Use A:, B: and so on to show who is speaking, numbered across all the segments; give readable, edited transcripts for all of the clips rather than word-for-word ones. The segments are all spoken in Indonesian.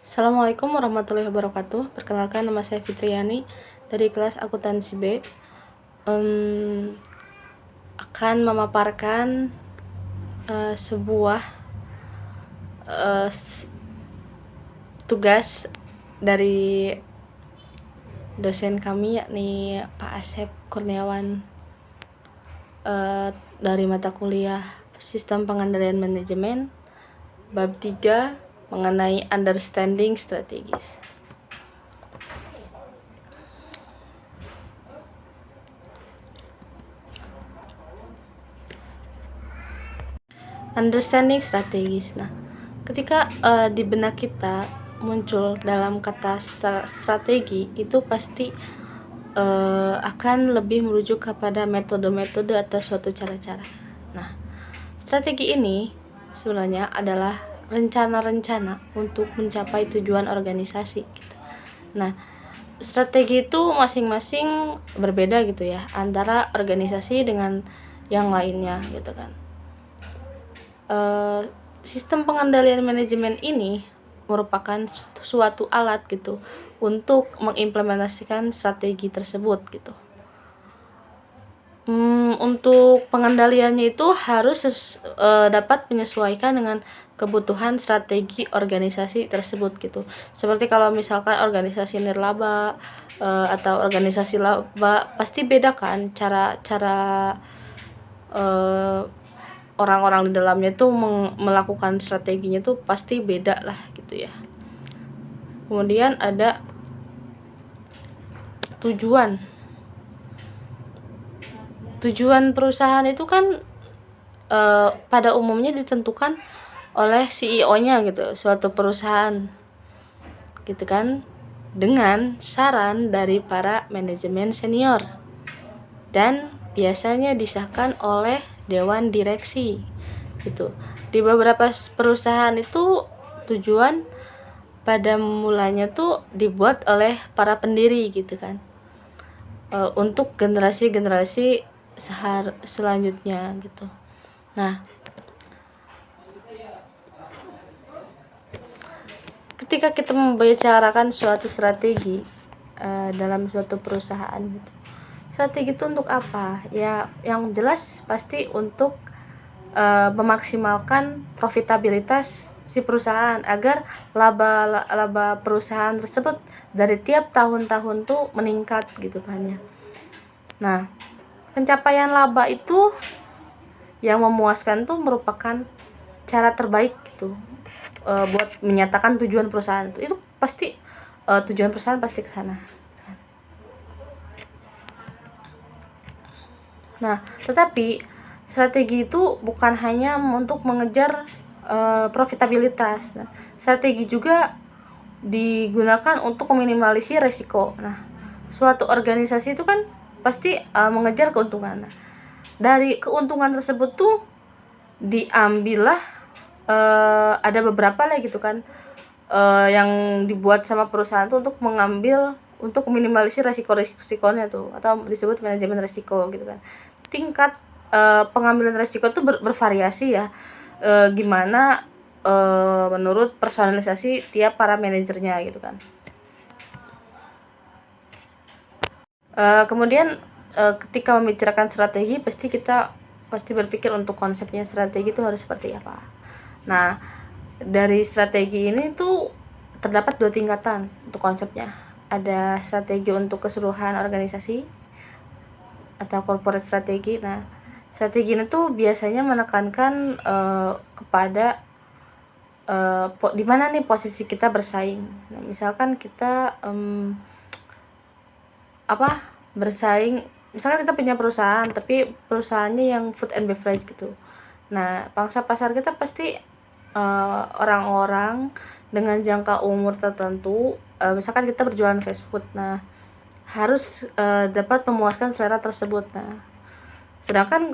A: Assalamualaikum warahmatullahi wabarakatuh. Perkenalkan, nama saya Fitriani dari kelas akuntansi B. Akan memaparkan sebuah tugas dari dosen kami, yakni Pak Asep Kurniawan, dari mata kuliah Sistem Pengendalian Manajemen bab 3 mengenai understanding strategis. Understanding strategis. Nah, ketika di benak kita muncul dalam kata strategi, itu pasti akan lebih merujuk kepada metode-metode atau suatu cara-cara. Nah, strategi ini sebenarnya adalah rencana-rencana untuk mencapai tujuan organisasi gitu. Nah, strategi itu masing-masing berbeda gitu ya, antara organisasi dengan yang lainnya gitu kan. Sistem pengendalian manajemen ini merupakan suatu alat gitu untuk mengimplementasikan strategi tersebut gitu. Untuk pengendaliannya itu harus dapat menyesuaikan dengan kebutuhan strategi organisasi tersebut gitu. Seperti kalau misalkan organisasi nirlaba atau organisasi laba, pasti beda kan cara orang-orang di dalamnya tuh melakukan strateginya tuh pasti beda lah gitu ya. Kemudian ada tujuan perusahaan itu kan pada umumnya ditentukan oleh CEO-nya gitu, suatu perusahaan gitu kan, dengan saran dari para manajemen senior, dan biasanya disahkan oleh dewan direksi gitu. Di beberapa perusahaan itu tujuan pada mulanya tuh dibuat oleh para pendiri gitu kan, untuk generasi-generasi selanjutnya gitu. Nah, ketika kita membicarakan suatu strategi dalam suatu perusahaan gitu, strategi itu untuk apa? Ya, yang jelas pasti untuk memaksimalkan profitabilitas si perusahaan agar laba perusahaan tersebut dari tiap tahun-tahun tuh meningkat gitu kan ya. Nah, pencapaian laba itu yang memuaskan tuh merupakan cara terbaik gitu buat menyatakan tujuan perusahaan itu pasti tujuan perusahaan pasti ke sana. Nah, tetapi strategi itu bukan hanya untuk mengejar profitabilitas. Nah, strategi juga digunakan untuk meminimalisir resiko. Nah, suatu organisasi itu kan pasti mengejar keuntungan. Nah, dari keuntungan tersebut tuh diambillah ada beberapa lah gitu kan yang dibuat sama perusahaan tuh untuk meminimalisir resikonya tuh, atau disebut manajemen resiko gitu kan. Tingkat pengambilan resiko tuh bervariasi ya, gimana menurut personalisasi tiap para manajernya gitu kan. Kemudian ketika membicarakan strategi pasti berpikir untuk konsepnya strategi itu harus seperti apa. Nah, dari strategi ini tuh terdapat 2 tingkatan untuk konsepnya. Ada strategi untuk keseluruhan organisasi atau corporate strategi. Nah, strategi ini tuh biasanya menekankan kepada di mana nih posisi kita bersaing. Nah, misalkan kita bersaing, misalkan kita punya perusahaan tapi perusahaannya yang food and beverage gitu. Nah, pangsa pasar kita pasti orang-orang dengan jangka umur tertentu, misalkan kita berjualan fast food. Nah, harus dapat memuaskan selera tersebut. Nah, sedangkan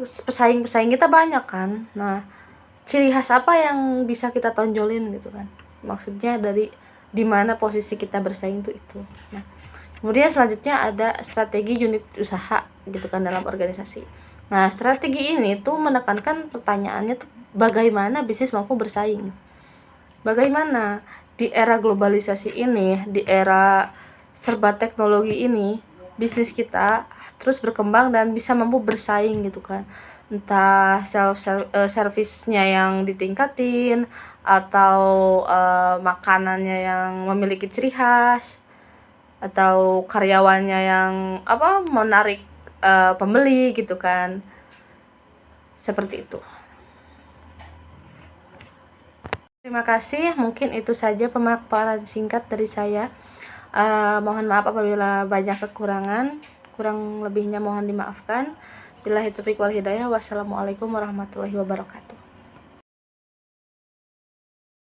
A: pesaing kita banyak kan. Nah, ciri khas apa yang bisa kita tonjolin gitu kan, maksudnya dari di mana posisi kita bersaing itu. Nah, kemudian selanjutnya ada strategi unit usaha gitu kan dalam organisasi. Nah, strategi ini tuh menekankan pertanyaannya tuh bagaimana bisnis mampu bersaing. Bagaimana di era globalisasi ini, di era serba teknologi ini, bisnis kita terus berkembang dan bisa mampu bersaing gitu kan. Entah service-nya yang ditingkatin atau makanannya yang memiliki ciri khas atau karyawannya yang menarik pembeli gitu kan. Seperti itu. Terima kasih, mungkin itu saja pemaparan singkat dari saya. Mohon maaf apabila banyak kekurangan, kurang lebihnya mohon dimaafkan. Billahi taufiq wal hidayah. Wassalamualaikum warahmatullahi wabarakatuh.